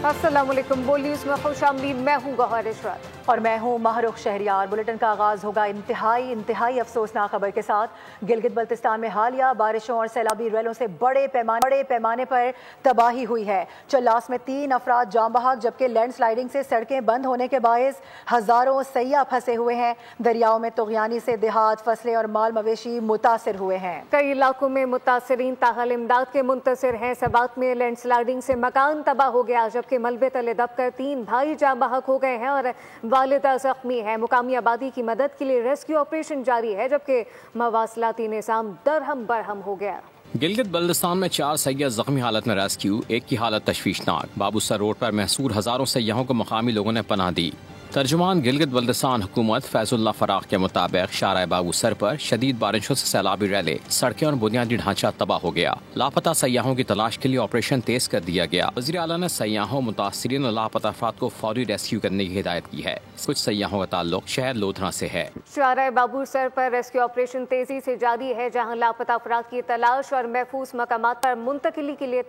अस्सलाम वालेकुम। बोल न्यूज़ में खुशामदीद। मैं हूँ गौहर इशरत और मैं हूँ महरुख शहरियार। बुलेटिन का आगाज होगा इंतहाई अफसोसनाक खबर के साथ। गिलगित बल्तिस्तान में हालिया बारिशों और सैलाबी रैलों से बड़े पैमाने पर तबाही हुई है। चल्लास में 3 अफराद जाम बहक, जबकि लैंड स्लाइडिंग से सड़कें बंद होने के बायस हजारों सैयाह फंसे हुए हैं। दरियाओं में तुगयानी से देहात, फसलें और माल मवेशी मुतासिर हुए हैं। कई इलाकों में मुतासरीन ताहल इमदाद के मुंतसिर हैं। सबात में लैंड स्लाइडिंग से मकान तबाह हो गया, जबकि मलबे तले दबकर 3 भाई जाम बहक हो गए हैं और वालिदा जख्मी है। मुकामी आबादी की मदद के लिए रेस्क्यू ऑपरेशन जारी है, जबकि मवासलाती निज़ाम दरहम बरहम हो गया। गिलगित बल्तिस्तान में 4 सैयाह जख्मी हालत में रेस्क्यू, एक की हालत तशवीशनाक। बाबूसर रोड पर महसूर हजारों सैयाहों को मकामी लोगों ने पनाह दी। तर्जुमान गिलगित बल्तिस्तान हुकूमत फैजुल्लाह फराख के मुताबिक शारा बाबूसर पर शदीद बारिशों से सैलाबी रैले, सड़कें और बुनियादी ढांचा तबाह हो गया। लापता सैयाहों की तलाश के लिए ऑपरेशन तेज कर दिया गया। वज़ीर आला ने सैयाहों, मुतासरीन और लापता अफराद को फौरी रेस्क्यू करने की हिदायत की है। कुछ सैयाहों का ताल्लुक शहर लोधरा से है। शारा बाबूसर पर रेस्क्यू ऑपरेशन तेजी से जारी है, जहाँ लापता अफराद की तलाश और महफूज मकामात पर मुंतकिली के लिए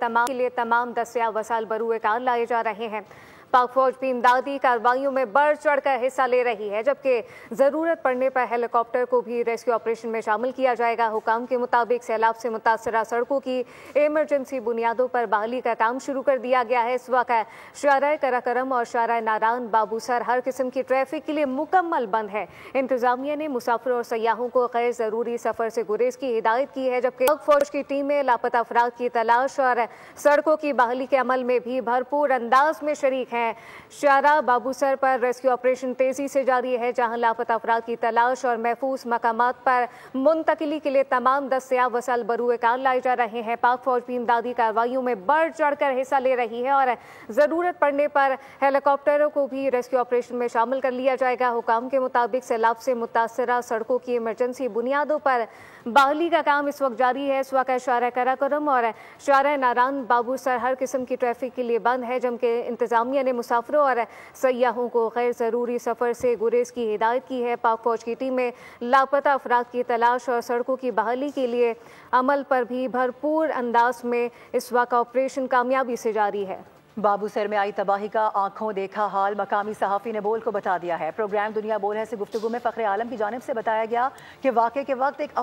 तमाम दस्तियाब वसाइल बरूए कार लाए जा रहे हैं। पाक फौज भी इमदादी कार्रवाइयों में बढ़ चढ़ कर हिस्सा ले रही है, जबकि ज़रूरत पड़ने पर हेलीकॉप्टर को भी रेस्क्यू ऑपरेशन में शामिल किया जाएगा। हुकाम के मुताबिक सैलाब से मुतासरा सड़कों की इमरजेंसी बुनियादों पर बहाली का काम शुरू कर दिया गया है। इस वक्त शारा कराकरम और शारा नारान बाबूसर हर किस्म की ट्रैफिक के लिए मुकम्मल बंद है। इंतजामिया ने मुसाफिर और सयाहों को गैर ज़रूरी सफ़र से गुरेज की हिदायत की है, जबकि पाक फौज की टीमें लापता अफराद की तलाश और सड़कों की बहाली के अमल में भी भरपूर अंदाज में शरीक है। शारा बाबूसर पर रेस्क्यू ऑपरेशन तेजी से जारी है, जहां लापता अफराद की तलाश और महफूज मकामात पर मुंतकिली के लिए तमाम दस्तियाब वसाइल बरूए कार लाए जा रहे हैं। पाक फौज भी इमदादी कार्रवाइयों में बढ़ चढ़ कर हिस्सा ले रही है और ज़रूरत पड़ने पर हेलीकॉप्टरों को भी रेस्क्यू ऑपरेशन में शामिल कर लिया जाएगा। हुकाम के मुताबिक सैलाब से मुतासरा सड़कों की इमरजेंसी बुनियादों पर बहाली का काम इस वक्त जारी है। इस वक्त शारा कराकरम और शारा नारान बाबूसर हर किस्म की ट्रैफिक के लिए बंद है, जबकि इंतजामिया ने मुसाफिरों और सयाहों को गैर ज़रूरी सफ़र से गुरेज की हिदायत की है। पाक फौज की टीमें लापता अफराद की तलाश और सड़कों की बहाली के लिए अमल पर भी भरपूर अंदाज में इस वक्त ऑपरेशन कामयाबी से जारी है। बाबूसर में आई तबाही का आंखों देखा हाल मकामी सहाफ़ी ने बोल को बता दिया है। प्रोग्राम दुनिया बोल है से गुफ्तगू में फ़ख्र आलम की जानिब से बताया गया कि वाक़े के वक्त एक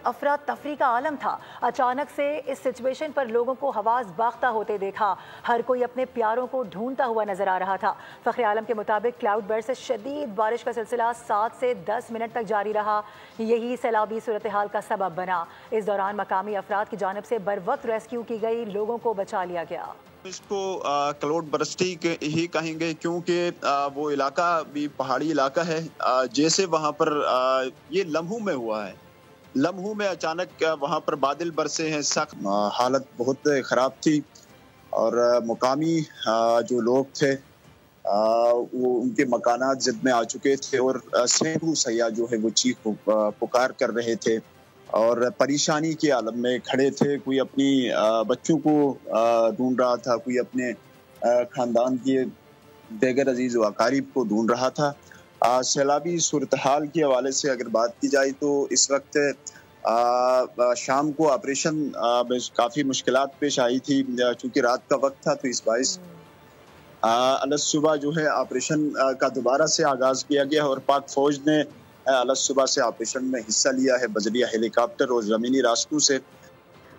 अफरा तफरी का आलम था। अचानक से इस सिचुएशन पर लोगों को हवास बाख्ता होते देखा। हर कोई अपने प्यारों को ढूंढता हुआ नजर आ रहा था। फ़ख्र आलम के मुताबिक क्लाउड बर्स्ट से शदीद बारिश का सिलसिला 7 से 10 मिनट तक जारी रहा। यही सैलाबी सूरत हाल का सबब बना। इस दौरान मकामी अफराद की जानिब से बर वक्त रेस्क्यू की गई, लोगों को बचा लिया गया। इसको क्लाउड बर्स्ट ही कहेंगे, क्योंकि वो इलाका भी पहाड़ी इलाका है। जैसे वहाँ पर ये लम्हों में हुआ है, लम्हों में अचानक वहाँ पर बादल बरसे हैं। सख्त हालत बहुत ख़राब थी और मुकामी जो लोग थे वो उनके मकानात ज़द में आ चुके थे और सैकड़ों सयाह जो है वो चीख पुकार कर रहे थे और परेशानी के आलम में खड़े थे। कोई अपनी बच्चों को ढूंढ रहा था, कोई अपने ख़ानदान के दीगर अजीज़ व अकारीब को ढूंढ रहा था। सैलाबी सूरत हाल के हवाले से अगर बात की जाए तो इस वक्त शाम को ऑपरेशन में काफ़ी मुश्किलात पेश आई थी, चूँकि रात का वक्त था, तो इस बाइस अलस सुबह जो है ऑपरेशन का दोबारा से आगाज़ किया गया और पाक फौज ने अलग सुबह से ऑपरेशन में हिस्सा लिया है बजरिया हेलीकॉप्टर और ज़मीनी रास्तों से।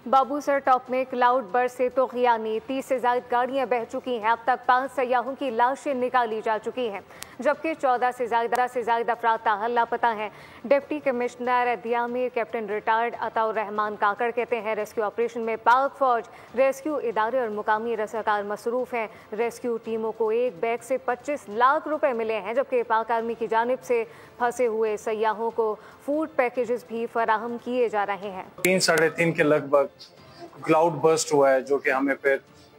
बाबूसर टॉप में क्लाउड बर्स्ट से तुग़यानी 30 से ज़ायद गाड़ियाँ बह चुकी हैं। अब तक 5 सयाहों की लाशें निकाली जा चुकी हैं, जबकि 14 से ज़ायद अफराद ताहल लापता हैं। Deputy commissioner Diamer captain retired Ataur Rehman Kakar कहते हैं रेस्क्यू ऑपरेशन में पाक फौज, रेस्क्यू इदारे और मुकामी रसाकार मसरूफ़ हैं। रेस्क्यू टीमों को एक बैग से 25 लाख रुपए मिले हैं, जबकि पाक आर्मी की जानिब से फंसे हुए सयाहों को फूड पैकेजेस भी फराहम किए जा रहे हैं। 3-3.5 के लगभग क्लाउड बर्स्ट हुआ है, जो कि हमें फिर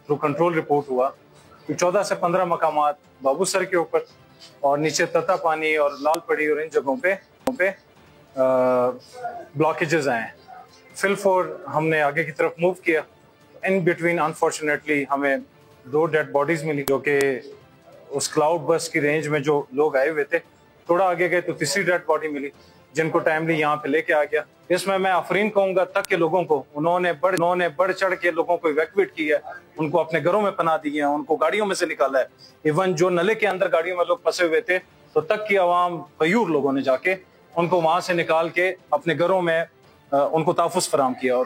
थ्रू कंट्रोल रिपोर्ट हुआ। 14 से 15 मकामात बाबूसर के ऊपर और नीचे तता पानी और लाल पड़ी और इन जगहों पे ब्लॉकेजेस आए हैं। फिल फोर हमने आगे की तरफ मूव किया। इन बिटवीन अनफॉर्चुनेटली हमें 2 डेड बॉडीज मिली, जो कि उस क्लाउड बर्स्ट की रेंज में जो लोग आए हुए थे। थोड़ा आगे गए तो तीसरी डेड बॉडी मिली। जिनको टाइमली यहाँ पे लेके आ गया। इसमें मैं आफरीन कहूंगा तक के लोगों को, उन्होंने बढ़ चढ़ के लोगों को इवैक्यूएट किया है, उनको अपने घरों में पनाह दी है, उनको गाड़ियों में से निकाला है। इवन जो नले के अंदर गाड़ियों में लोग फंसे हुए थे तो तक की आवाम गयूर लोगों ने जाके उनको वहां से निकाल के अपने घरों में उनको तहफ़्फ़ुज़ फराहम किया। और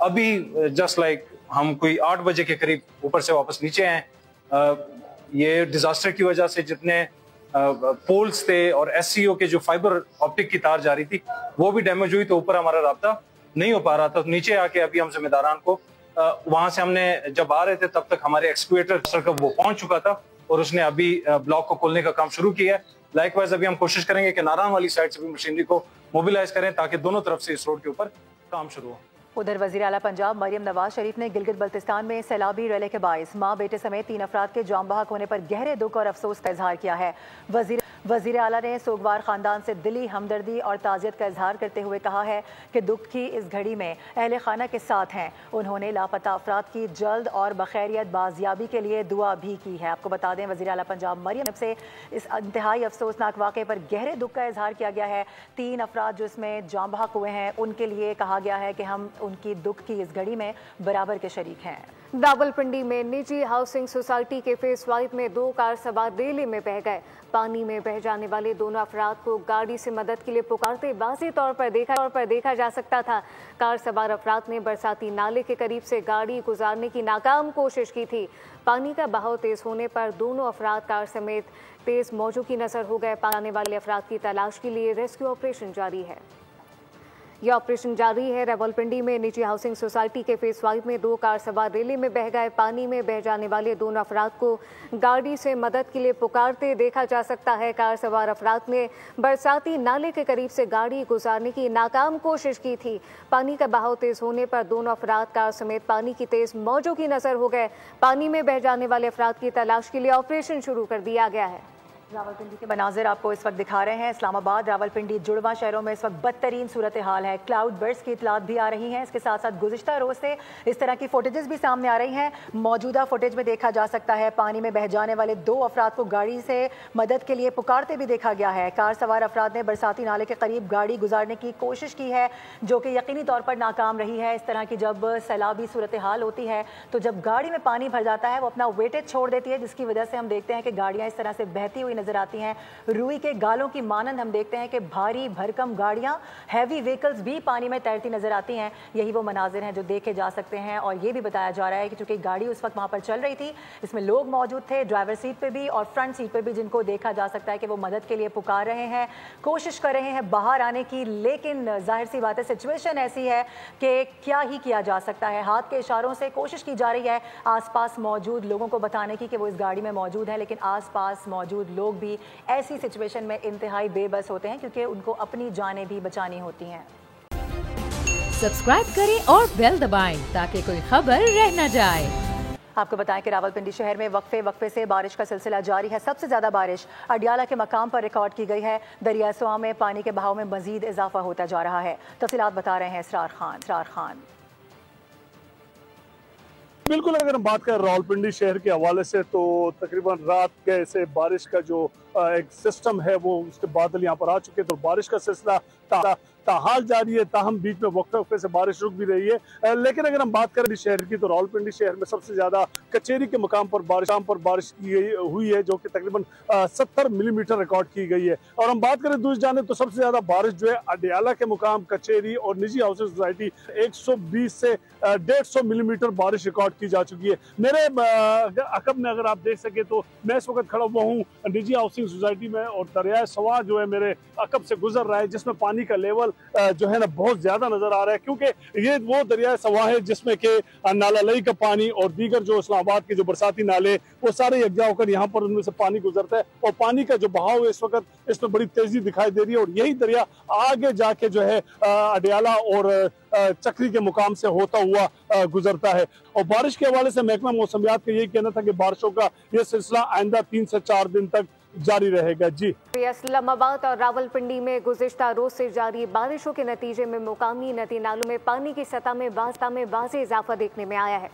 अभी जस्ट लाइक हम कोई 8 बजे के करीब ऊपर से वापस नीचे आए। ये डिजास्टर की वजह से जितने पोल्स थे और SCO के जो फाइबर ऑप्टिक की तार जा रही थी वो भी डैमेज हुई, तो ऊपर हमारा राब्ता नहीं हो पा रहा था। तो नीचे आके अभी हम जिम्मेदारान को वहां से हमने जब आ रहे थे तब तक हमारे एक्सक्यूएटर का वो पहुंच चुका था और उसने अभी ब्लॉक को खोलने का काम शुरू किया है। लाइकवाइज अभी हम कोशिश करेंगे कि नारायण वाली साइड से भी मशीनरी को मोबिलाइज करें ताकि दोनों तरफ से इस रोड के ऊपर काम शुरू हो। उधर वज़ीर आला पंजाब मरियम नवाज शरीफ ने गिलगित बल्तिस्तान में सैलाबी रैली के बाइस माँ बेटे समेत 3 अफराद के जाम बहक होने पर गहरे दुख और अफसोस का इजहार किया है। वज़ीर आला ने सोगवार खानदान से दिली हमदर्दी और ताज़ियत का इजहार करते हुए कहा है कि दुख की इस घड़ी में अहले खाना के साथ हैं। उन्होंने लापता अफराद की जल्द और बखैरियत बाजियाबी के लिए दुआ भी की है। आपको बता दें वज़ीर आला पंजाब मरियम से इस इंतहाई अफसोसनाक वाक़े पर गहरे दुख का इजहार किया गया है। 3 अफराद जो इसमें जाम बहक हुए हैं उनके लिए कहा गया है कि हम उनकी दुख की इस घड़ी में बराबर के शरीक हैं। रावलपिंडी में निजी हाउसिंग सोसाइटी के फेस 5 में 2 कार सवार रेले में बह गए। पानी में बह जाने वाले दोनों अफराद को गाड़ी से मदद के लिए पुकारते वाज़ेह तौर पर देखा जा सकता था। कार सवार अफराद ने बरसाती नाले के करीब से गाड़ी गुजारने की नाकाम कोशिश की थी। पानी का बहाव तेज होने पर दोनों अफराद कार समेत तेज मौजों की नजर हो गए। पाने वाले अफराद की तलाश के लिए रेस्क्यू ऑपरेशन जारी है। यह ऑपरेशन जारी है। रावलपिंडी में निजी हाउसिंग सोसाइटी के फेस 5 में 2 कार सवार रेले में बह गए। पानी में बह जाने वाले दोनों अफराद को गाड़ी से मदद के लिए पुकारते देखा जा सकता है। कार सवार अफराद ने बरसाती नाले के करीब से गाड़ी गुजारने की नाकाम कोशिश की थी। पानी का बहाव तेज होने पर दोनों अफराद कार समेत पानी की तेज मौजों की नजर हो गए। पानी में बह जाने वाले अफराद की तलाश के लिए ऑपरेशन शुरू कर दिया गया है। रावलपिंडी के मनाजिर आपको इस वक्त दिखा रहे हैं। इस्लामाबाद, रावलपिंडी, जुड़वा शहरों में इस वक्त बदतरीन सूरत हाल है। क्लाउड बर्स्ट की इतलात भी आ रही हैं। इसके साथ साथ गुज़िश्ता रोज से इस तरह की फुटेजेस भी सामने आ रही हैं। मौजूदा फुटेज में देखा जा सकता है पानी में बह जाने वाले 2 अफराद को गाड़ी से मदद के लिए पुकारते भी देखा गया है। कार सवार अफराद ने बरसाती नाले के करीब गाड़ी गुजारने की कोशिश की है जो कि यकीनी तौर पर नाकाम रही है। इस तरह की जब सैलाबी सूरत हाल होती है तो जब गाड़ी में पानी भर जाता है वो अपना वेटेज छोड़ देती है, जिसकी वजह से हम देखते हैं कि गाड़ियाँ इस तरह से बहती हुई नजर आती हैं। रुई के गालों की मानंद हम देखते हैं कि भारी भरकम गाड़ियां, हैवी व्हीकल्स भी पानी में तैरती नजर आती हैं। यही वो मनाजिर हैं जो देखे जा सकते हैं। और ये भी बताया जा रहा है कि चूंकि गाड़ी उस वक्त वहां पर चल रही थी, इसमें लोग मौजूद थे, ड्राइवर सीट पे भी और फ्रंट सीट पे भी, जिनको देखा जा सकता है कि वो मदद के लिए पुकार रहे हैं, कोशिश कर रहे हैं बाहर आने की। लेकिन जाहिर सी बात है सिचुएशन ऐसी है कि क्या ही किया जा सकता है। हाथ के इशारों से कोशिश की जा रही है आसपास मौजूद लोगों को बताने की कि वो इस गाड़ी में मौजूद है, लेकिन आसपास मौजूद लोग भी ऐसी सिचुएशन में इंतहाई बेबस होते हैं क्योंकि उनको अपनी जानें भी बचानी होती हैं। सब्सक्राइब करें और बेल दबाएं ताकि कोई खबर रह न जाए। आपको बताएं कि रावलपिंडी शहर में वक्फे से बारिश का सिलसिला जारी है। सबसे ज्यादा बारिश अडियाला के मकाम पर रिकॉर्ड की गई है। दरिया सोआ में पानी के बहाव में मजीद इजाफा होता जा रहा है। तफसीलात बता रहे हैं इसरार खान। बिल्कुल, अगर हम बात करें रावलपिंडी शहर के हवाले से तो तकरीबन रात के से बारिश का जो एक सिस्टम है वो उसके बादल यहाँ पर आ चुके हैं, तो बारिश का सिलसिला ताहाल जारी है। ताहम बीच में वक्फे से बारिश रुक भी रही है। लेकिन अगर हम बात करें शहर की तो रावलपिंडी शहर में सबसे ज्यादा कचेरी के मकाम पर बारिश हुई है जो कि तकरीबन 70 मिलीमीटर रिकॉर्ड की गई है। और हम बात करें दूसरी जानिब तो सबसे ज्यादा बारिश जो है अडियाला के मुकाम, कचेरी और निजी हाउसिंग सोसाइटी 120 से 150 मिलीमीटर बारिश रिकॉर्ड की जा चुकी है। मेरे अकब में अगर आप देख सके तो मैं इस वक्त खड़ा हुआ हूँ निजी हाउसिंग सोसाइटी में और दरिया सवा जो है मेरे अकब से गुजर रहा है, जिसमें पानी का लेवल जो है ना बहुत ज्यादा नजर आ रहा है, क्योंकि ये वो दरिया सवा है जिसमें के नाला लई का पानी और दीगर जो इस्लामाबाद के जो बरसाती नाले वो सारे यकजा होकर यहाँ पर उनमें से पानी गुजरता है। और पानी का जो बहाव है इस वक्त इसमें बड़ी तेजी दिखाई दे रही है और यही दरिया आगे जाके जो है अडियाला और चक्री के मुकाम से होता हुआ गुजरता है। और बारिश के हवाले से महकमा मौसमियात का यही कहना था कि बारिशों का ये सिलसिला आइंदा 3 से 4 दिन तक जारी रहेगा। जी, इस्लामाबाद और रावलपिंडी में गुज़िश्ता रोज से जारी बारिशों के नतीजे में मुकामी नदी नालों में पानी की सतह में वाज़ेह इजाफा देखने में आया है।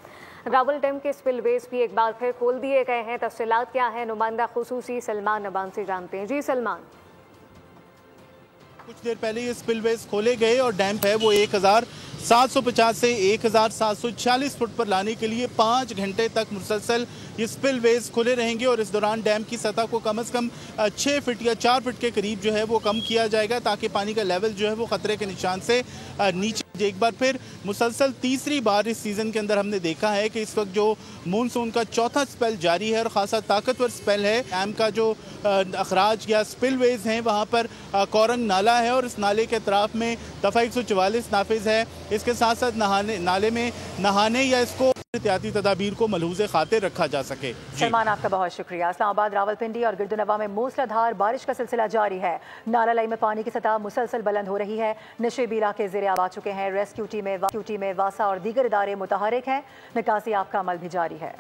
रावल डैम के स्पिलवेज भी एक बार फिर खोल दिए गए हैं। तफसीलात क्या है नुमाइंदा खुसूसी सलमान नबान से जानते हैं। जी सलमान। कुछ देर पहले ये स्पिलवेज खोले गए और डैम है वो 1750 से 1740 फुट पर लाने के लिए 5 घंटे तक मुसलसल ये स्पिलवेज खुले रहेंगे और इस दौरान डैम की सतह को कम से कम 6 फीट या 4 फीट के करीब जो है वो कम किया जाएगा ताकि पानी का लेवल जो है वो खतरे के निशान से नीचे। एक बार फिर मुसलसल तीसरी बार इस सीज़न के अंदर हमने देखा है कि इस वक्त जो मानसून का चौथा स्पेल जारी है और ख़ासा ताकतवर स्पेल है। डैम का जो अखराज या स्पिलवेज हैं वहाँ पर कोरंग नाला है और इस नाले के अतराफ में दफ़ा 144 नाफिज है। इसके साथ साथ नाले में नहाने या इसको एहतियाती तदाबीर को मलहूज़े खातिर रखा जा सके। सलमान, आपका बहुत शुक्रिया। इस्लामाबाद, रावलपिंडी और गिरदुनवा में मूसलाधार बारिश का सिलसिला जारी है। नाला लाई में पानी की सतह मुसलसल बुलंद हो रही है। नशेबी इलाके ज़ेरे आब आ चुके हैं। रेस्क्यू टीमें वासा और दीगर इदारे मुतहरिक हैं। निकासी आप का अमल भी जारी है।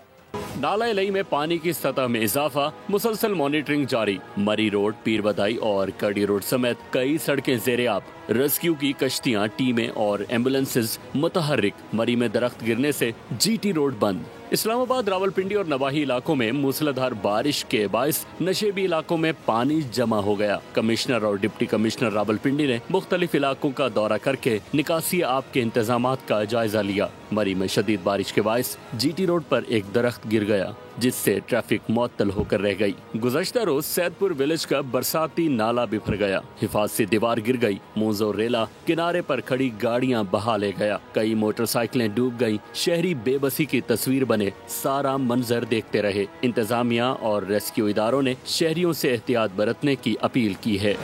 नाला लई में पानी की सतह में इजाफा, मुसलसल मॉनिटरिंग जारी। मरी रोड, पीर बदाई और कड़ी रोड समेत कई सड़कें ज़ेरे आब। रेस्क्यू की कश्तियां, टीमें और एम्बुलेंसेज मुतहर्रिक। मरी में दरख्त गिरने से जीटी रोड बंद। इस्लामाबाद, रावलपिंडी और नवाही इलाकों में मूसलाधार बारिश के बायस नशेबी इलाकों में पानी जमा हो गया। कमिश्नर और डिप्टी कमिश्नर रावलपिंडी ने मुख्तलिफ इलाकों का दौरा करके निकासी आब के इंतजामात का जायजा लिया। मरी में शदीद बारिश के बायस जीटी रोड पर एक दरख्त गिर गया जिससे ट्रैफिक मुअत्तल होकर रह गई। गुज़श्ता रोज सैदपुर विलेज का बरसाती नाला बिफर गया। हिफाजती दीवार गिर गई। मोजो रेला किनारे पर खड़ी गाड़ियां बहा ले गया। कई मोटरसाइकिलें डूब गईं। शहरी बेबसी की तस्वीर बने। सारा मंजर देखते रहे। इंतजामिया और रेस्क्यू इदारों ने शहरियों से एहतियात बरतने की अपील की है।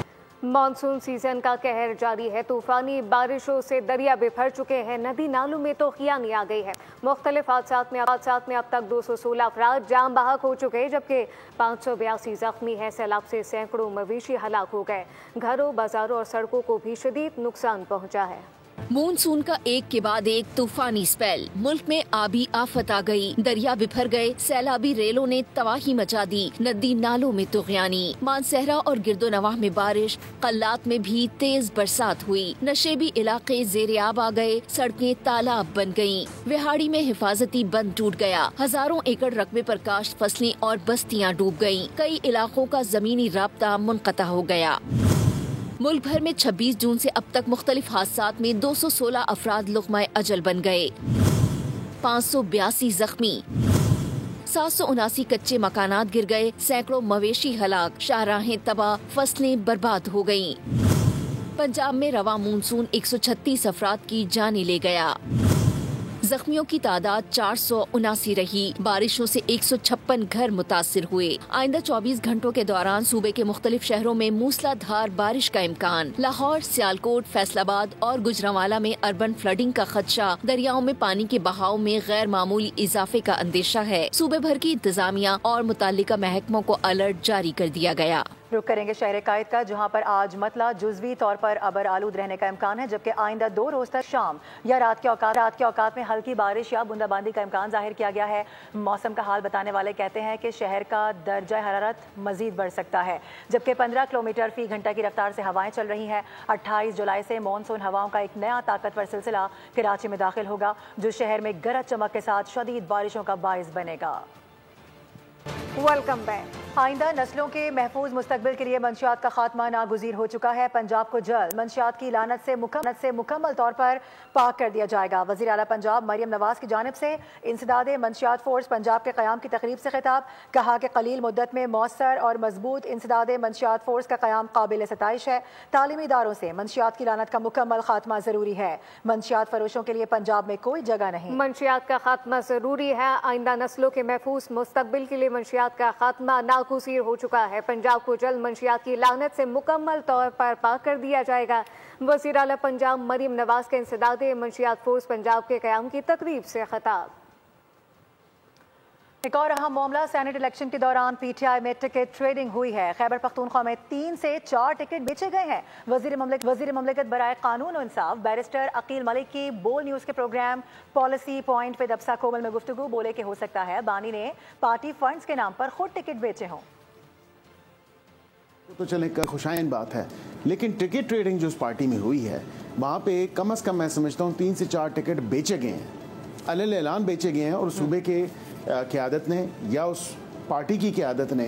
मानसून सीजन का कहर जारी है। तूफानी बारिशों से दरिया बिफर चुके हैं। नदी नालों में तो खियानी आ गई है। मुख्तलिफ हादसात में अब तक 216 अफराद जाम बहक हो चुके हैं जबकि 582 जख्मी हैं। सैलाब से सैकड़ों मवेशी हलाक हो गए। घरों, बाजारों और सड़कों को भी शदीद नुकसान पहुंचा है। मानसून का एक के बाद एक तूफानी स्पेल। मुल्क में आबी आफत आ गई। दरिया बिफर गए। सैलाबी रेलों ने तबाही मचा दी। नदी नालों में तुग़यानी। मानसहरा और गिरदोनवाह में बारिश। कल्लात में भी तेज बरसात हुई। नशेबी इलाके ज़ेरे आब आ गए। सड़कें तालाब बन गयीं। विहाड़ी में हिफाजती बंद टूट गया। हजारों एकड़ रकबे पर काश्त फसलें और बस्तियाँ डूब गयीं। कई इलाकों का जमीनी राब्ता मुनक़ता हो गया। मुल्क भर में 26 जून से अब तक मुख्तलिफ हादसात में 216 अफराद लुक़्माए अजल बन गए। 582 जख्मी। 779 कच्चे मकानात गिर गए। सैकड़ों मवेशी हलाक। शाहराहें तबाह। फसलें बर्बाद हो गयीं। पंजाब में रवा मानसून 136 अफराद की जानें ले गया। जख्मियों की तादाद 479 रही। बारिशों से 156 घर मुतासिर हुए। आइंदा 24 घंटों के दौरान सूबे के मुख्तलिफ शहरों में मूसलाधार बारिश का इम्कान। लाहौर, सियालकोट, फैसलाबाद और गुजरांवाला में अर्बन फ्लडिंग का खदशा। दरियाओं में पानी के बहाव में गैर मामूली इजाफे का अंदेशा है। सूबे भर की इंतजामिया और मुताल्लिका महकमों को अलर्ट जारी कर दिया गया। रुक करेंगे शहर कायद का, जहां पर आज मतला जुज़वी तौर पर अबर आलूद रहने का इम्कान है जबकि आइंदा 2 रोज तक शाम या रात के औकात में हल्की बारिश या बूंदाबांदी का इम्कान जाहिर किया गया है। मौसम का हाल बताने वाले कहते हैं कि शहर का दर्जा हरारत मजीद बढ़ सकता है जबकि 15 किलोमीटर फी घंटा की रफ्तार से हवाएं चल रही हैं। 28 जुलाई से मानसून हवाओं का एक नया ताकतवर सिलसिला कराची में दाखिल होगा जो शहर में गरज चमक के साथ शदीद बारिशों का बाइस बनेगा। Welcome back. आइंदा नस्लों के महफूज मुस्तकबिल के लिए मंशियात का खात्मा नागुज़ीर हो चुका है। पंजाब को जल्द मंशियात की लानत से मुकम्मल तौर पर पाक कर दिया जाएगा। वज़ीर आला पंजाब मरियम नवाज की जानिब से इंसदाद मंशियात फोर्स पंजाब के क़याम की तकरीब से खिताब। कहा कि कलील मुद्दत में मौसर और मजबूत इंसदाद मंशियात फोर्स का क़याम काबिल सताइश है। तालीमी इदारों से मंशियात की लानत का मुकम्मल खात्मा ज़रूरी है। मंशियात फरोशों के लिए पंजाब में कोई जगह नहीं। मंशियात का खात्मा ज़रूरी है। आइंदा नस्लों के महफूज मुस्तकबिल के लिए मंशियात का खात्मा नागुज़ीर हो चुका है। पंजाब को जल्द मंशियात की लानत से मुकम्मल तौर पर पाक कर दिया जाएगा। वज़ीर आला पंजाब मरियम नवाज के इंसदाद मंशियात फोर्स पंजाब के क़याम की तकरीब से खिताब। एक और अहम मामला, सेनेट इलेक्शन के दौरान पीटीआई में टिकट ट्रेडिंग हुई है। खैबर पख्तूनख्वा में 3 से 4 टिकट बेचे गए हैं। वज़ीर ममलिकत बराए कानून और इंसाफ बैरिस्टर अकील मलिक की बोल न्यूज़ के प्रोग्राम पॉलिसी पॉइंट पे दबसा कोमल में गुफ्तगू। बोले कि हो सकता है बानी ने पार्टी फंड्स के नाम पर खुद टिकट बेचे हों। तो चले खुशाइन बात है, लेकिन टिकट ट्रेडिंग जो उस पार्टी में हुई है वहाँ पे कम से कम मैं समझता हूँ 3 से 4 टिकट बेचे गए हैं, अलल ऐलान बेचे गए हैं और सूबे के क़यादत ने या उस पार्टी की क़यादत ने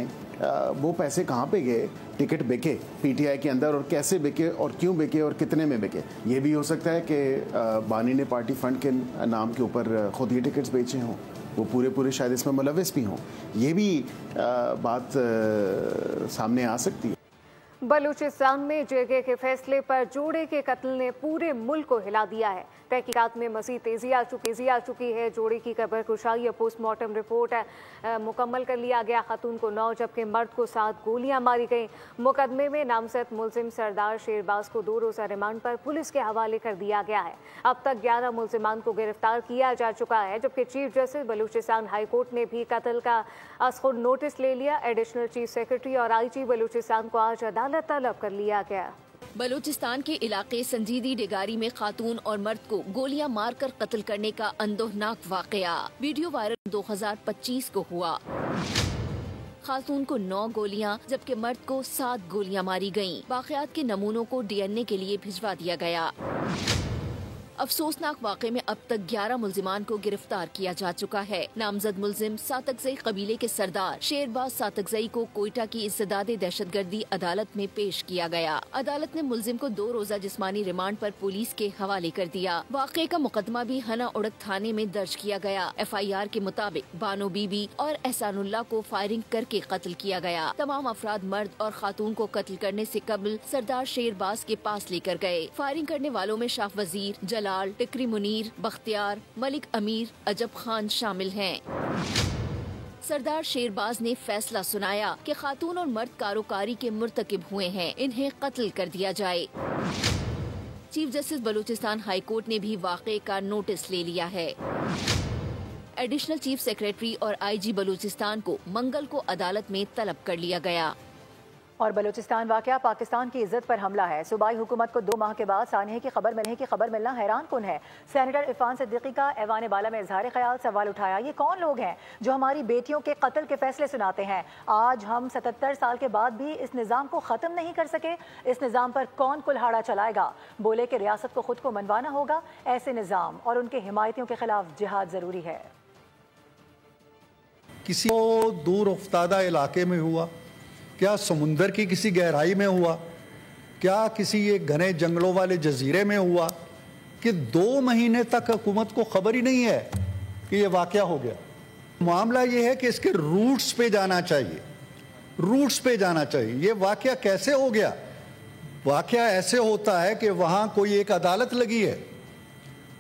वो पैसे कहाँ पे गए टिकट बिके पीटीआई के अंदर और कैसे बिके और क्यों बिके और कितने में बिके। ये भी हो सकता है कि बानी ने पार्टी फंड के नाम के ऊपर खुद ही टिकट्स बेचे हों, वो पूरे शायद इसमें मुलविस भी हों। ये भी बात सामने आ सकती है। बलूचिस्तान में जेगे के फैसले पर जोड़े के कत्ल ने पूरे मुल्क को हिला दिया है। तहकीकात में मज़ीद तेजी आ चुकी है। जोड़े की कब्र कुशाई या पोस्टमार्टम रिपोर्ट मुकम्मल कर लिया गया। खातून को 9 जबकि मर्द को 7 गोलियां मारी गईं। मुकदमे में नामजद मुलजिम सरदार शेरबाज को 2 रोज़ा रिमांड पर पुलिस के हवाले कर दिया गया है। अब तक 11 मुलजिमान को गिरफ्तार किया जा चुका है, जबकि chief justice Balochistan high court ने भी कत्ल का खुद नोटिस ले लिया। एडिशनल चीफ सेक्रेटरी और IG बलूचिस्तान को आज अदालत तलब कर लिया गया। बलूचिस्तान के इलाके संजीदी डिगारी में खातून और मर्द को गोलियां मारकर कत्ल करने का अंदोहनाक वाकया वीडियो वायरल 2025 को हुआ। खातून को 9 गोलियां जबकि मर्द को 7 गोलियां मारी गईं। वाकयात के नमूनों को DNA के लिए भिजवा दिया गया। अफसोसनाक वाक़े में अब तक 11 मुलजिमान को गिरफ्तार किया जा चुका है। नामजद मुलजिम सातकजई कबीले के सरदार शेरबाज सातकजई को कोयटा की इस्तदादे दहशतगर्दी अदालत में पेश किया गया। अदालत ने मुलजिम को 2 रोज़ा जिस्मानी रिमांड पर पुलिस के हवाले कर दिया। वाक़े का मुकदमा भी हना उड़क थाने में दर्ज किया गया। FIR के मुताबिक बानो बीबी और एहसानुल्लाह को फायरिंग करके कत्ल किया गया। तमाम अफराद मर्द और खातून को कत्ल करने से कबल सरदार शेरबाज के पास लेकर गए। फायरिंग करने वालों में शाह वजीर, जलाल, टिकरी मुनीर, बख्तियार, मलिक अमीर, अजब खान शामिल हैं। सरदार शेरबाज ने फैसला सुनाया कि खातून और मर्द कारोकारी के मुर्तकिब हुए हैं, इन्हें कत्ल कर दिया जाए। Chief justice Balochistan high court ने भी वाक़े का नोटिस ले लिया है। एडिशनल चीफ सेक्रेटरी और IG बलूचिस्तान को मंगल को अदालत में तलब कर लिया गया। और बलूचिस्तान वाक़या पाकिस्तान की इज्जत पर हमला है। सूबाई हुकूमत को 2 माह के बाद सानहे की खबर मिलना हैरान कुन है। सेनेटर इरफान सिद्दीकी का ऐवान बाला में इजहार ख्याल सवाल उठाया, ये कौन लोग हैं जो हमारी बेटियों के कत्ल के फैसले सुनाते हैं? आज हम 77 साल के बाद भी इस निज़ाम को ख़त्म नहीं कर सके। इस निज़ाम पर कौन कुल्हाड़ा चलाएगा? बोले कि रियासत को खुद को मनवाना होगा। ऐसे निज़ाम और उनके हिमायतियों के खिलाफ जिहाद ज़रूरी है। किसी को दूर उफ्तादा इलाके में हुआ, क्या समुंदर की किसी गहराई में हुआ, क्या किसी ये घने जंगलों वाले जजीरे में हुआ कि 2 महीने तक हुकूमत को खबर ही नहीं है कि ये वाकया हो गया? मामला ये है कि इसके रूट्स पे जाना चाहिए, रूट्स पे जाना चाहिए। ये वाकया कैसे हो गया? वाकया ऐसे होता है कि वहाँ कोई एक अदालत लगी है,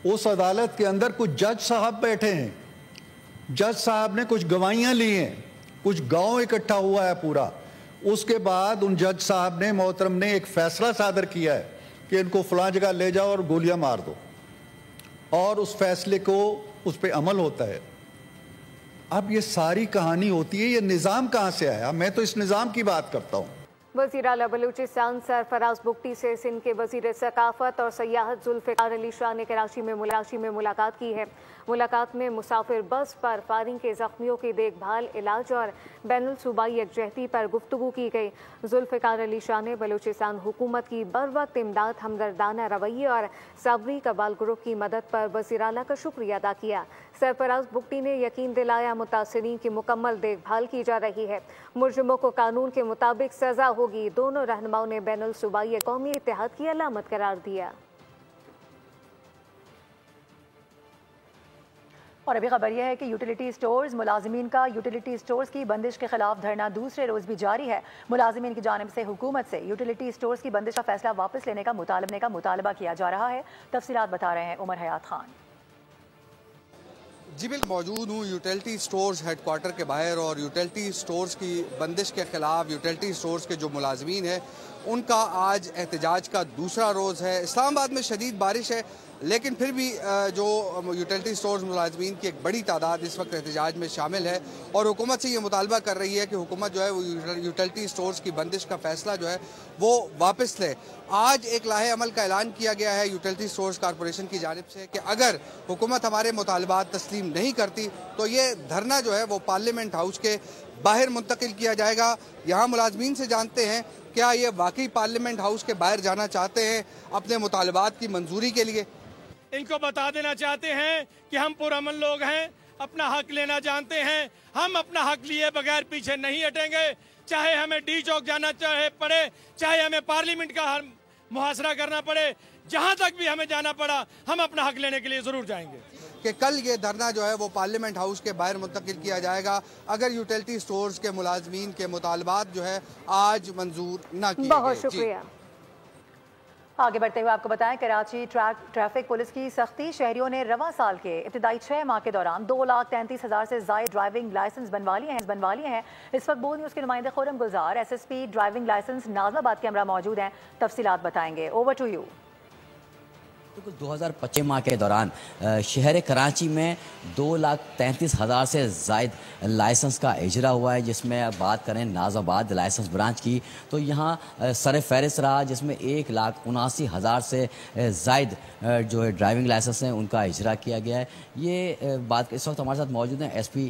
उस अदालत के अंदर कुछ जज साहब बैठे हैं, जज साहब ने कुछ गवाहियाँ ली हैं, कुछ गाँव इकट्ठा हुआ है पूरा। उसके बाद उन जज साहब ने, मोहतरम ने एक फैसला सादर किया है कि इनको फलां जगह ले जाओ और गोलियां मार दो, और उस फैसले को उस पर अमल होता है। अब ये सारी कहानी होती है, ये निज़ाम कहाँ से आया? मैं तो इस निज़ाम की बात करता हूँ। वज़ीर आला बलूचिस्तान सरफराज बुगटी से सिंध के वज़ीर सकाफत और सयाहत जुल्फ़िकार अली शाह ने कराची में मुलाकात की है। मुलाकात में मुसाफिर बस पर फायरिंग के जख्मियों की देखभाल, इलाज और बैनुल सूबाई यकजहती पर गुफ्तगू की गई। जुल्फ़िकार अली शाह ने बलूचिस्तान हुकूमत की बरवक्त इमदाद, हमदर्दाना रवैये और साबरी कबाल ग्रुप की मदद पर वज़ीर आला का शुक्रिया अदा किया। सरफराज बुगटी ने यकीन दिलाया मुतासिरीन की मुकम्मल देखभाल की जा रही है, मुजरिमों को कानून के मुताबिक सजा होगी। दोनों रहनुमाओं ने बैनुल सूबाई कौमी इत्तेहाद की अलामत करार दिया। और अभी खबर यह है कि यूटिलिटी स्टोर्स मुलाजिमीन का यूटिलिटी स्टोर्स की बंदिश के खिलाफ धरना दूसरे रोज भी जारी है। मुलाजिमीन की जानिब से हुकूमत से यूटिलिटी स्टोर्स की बंदिश का फैसला वापस लेने का मुतालबा किया जा रहा है। तफसीलात बता रहे हैं उमर हयात खान। जी बिल्कुल, मौजूद हूँ यूटिलिटी स्टोर्स हेडक्वार्टर के बाहर, और यूटिलिटी स्टोर्स की बंदिश के खिलाफ यूटिलिटी स्टोर्स के जो मुलाजमीन हैं उनका आज एहतजाज का दूसरा रोज़ है। इस्लामाबाद में शदीद बारिश है, लेकिन फिर भी जो यूटिलिटी स्टोर्स मुलाजमीन की एक बड़ी तादाद इस वक्त एहतजाज में शामिल है और हुकूमत से ये मुतालबा कर रही है कि हुकूमत जो है वो यूटिलिटी स्टोर्स की बंदिश का फैसला जो है वो वापस ले। आज एक लाहे अमल का ऐलान किया गया है यूटिलिटी स्टोर्स कॉरपोरेशन की जानिब से कि अगर हुकूमत हमारे मुतालबात तस्लीम नहीं करती तो ये धरना जो है वो पार्लियामेंट हाउस के बाहर मुंतकिल किया जाएगा। यहाँ मुलाजमीन से जानते हैं क्या ये वाकई पार्लियामेंट हाउस के बाहर जाना चाहते हैं अपने मुतालबात की मंजूरी के लिए। इनको बता देना चाहते हैं कि हम पुरअमन लोग हैं, अपना हक लेना जानते हैं, हम अपना हक लिए बगैर पीछे नहीं हटेंगे। चाहे हमें डी चौक जाना पड़े, चाहे हमें पार्लियामेंट का मुहासरा करना पड़े, जहां तक भी हमें जाना पड़ा हम अपना हक लेने के लिए जरूर जाएंगे। कि कल ये धरना जो है वो पार्लियामेंट हाउस के बाहर मुंतकिल किया जाएगा अगर यूटिलिटी स्टोर्स के मुलाजमीन के मुतालबात जो है आज मंजूर न किए गए। बहुत शुक्रिया। आगे बढ़ते हुए आपको बताएं, कराची ट्रैफिक पुलिस की सख्ती, शहरियों ने रवां साल के इब्तिदाई 6 माह के दौरान 2,33,000 से ज़ायद ड्राइविंग लाइसेंस बनवा लिए हैं। इस वक्त बोल न्यूज़ के नुमाइंदे खुर्रम गुलजार SSP ड्राइविंग लाइसेंस नाज़िमाबाद के हमरा मौजूद हैं, तफसीलात बताएंगे। Over to you. 2025 माह के दौरान शहर कराची में 2,33,000 से ज़ायद लाइसेंस का इजरा हुआ है, जिसमें बात करें नाज़ाबाद लाइसेंस ब्रांच की तो यहाँ सर फहरिस्त रहा, जिसमें 1,79,000 से ज़ायद जो है ड्राइविंग लाइसेंस हैं उनका इजरा किया गया है। ये बात इस वक्त हमारे साथ मौजूद हैं SP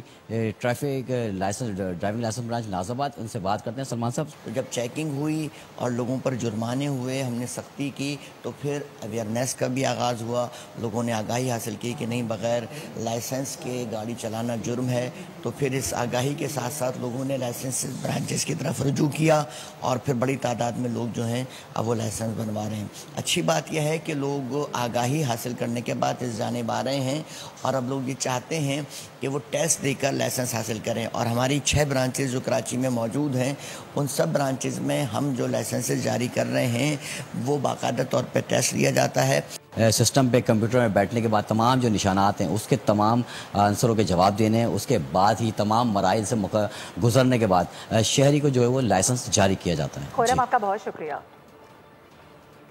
traffic licence driving licence branch Nazabad, उनसे बात करते हैं। सलमान साहब, जब चेकिंग हुई और लोगों पर जुर्माने हुए, हमने सख्ती की, तो फिर अवेयरनेस का भी आगाज़ हुआ, लोगों ने आगाही हासिल की कि नहीं बग़ैर लाइसेंस के गाड़ी चलाना जुर्म है। तो फिर इस आगाही के साथ साथ लोगों ने लाइसेंस ब्रांचेस की तरफ रुजू किया और फिर बड़ी तादाद में लोग जो हैं अब वो लाइसेंस बनवा रहे हैं। अच्छी बात यह है कि लोग आगाही हासिल करने के बाद इस जानिब आ रहे हैं और अब लोग ये चाहते हैं कि वो टेस्ट देकर लाइसेंस हासिल करें। और हमारी 6 ब्रांचेस जो कराची में मौजूद हैं, उन सब ब्रांचेस में हम जो लाइसेंसेस जारी कर रहे हैं वो बाकायदा तौर पर टेस्ट लिया जाता है। सिस्टम पे कंप्यूटर में बैठने के बाद तमाम जो निशानात हैं उसके तमाम आंसरों के जवाब देने हैं, उसके बाद ही तमाम मराइल से गुजरने के बाद शहरी को जो है वो लाइसेंस जारी किया जाता है। खुर्रम, आपका बहुत शुक्रिया।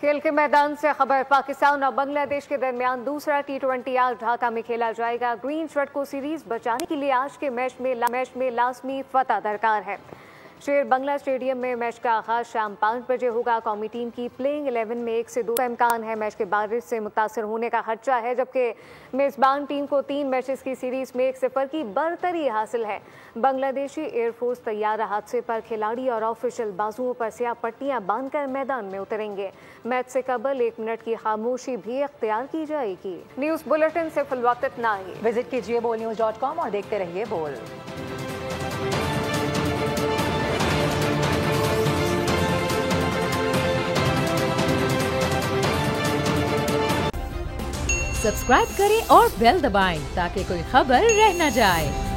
खेल के मैदान से खबर, पाकिस्तान और बांग्लादेश के दरमियान दूसरा T20 आज ढाका में खेला जाएगा। ग्रीन शर्ट को सीरीज बचाने के लिए आज के मैच में लाजमी फतह दरकार है। शेर बंगला स्टेडियम में मैच का आगाज शाम 5 बजे होगा। कौमी टीम की प्लेइंग 11 में 1 से 2 का इम्कान है। मैच के बारिश से मुतासर होने का खदशा है, जबकि मेज़बान टीम को 3 मैचेस की सीरीज में 1-0 की बरतरी हासिल है। बांग्लादेशी एयरफोर्स तैयारा हादसे पर खिलाड़ी और ऑफिशियल बाजुओं पर स्याह पट्टियां बांधकर मैदान में उतरेंगे। मैच से कबल 1 मिनट की खामोशी भी इख्तियार की जाएगी। न्यूज़ बुलेटिन से फिल वक्त इतना ही। विजिट कीजिए bolnews.com और देखते रहिए बोल। सब्सक्राइब करें और बेल दबाएं ताकि कोई खबर रह न जाए।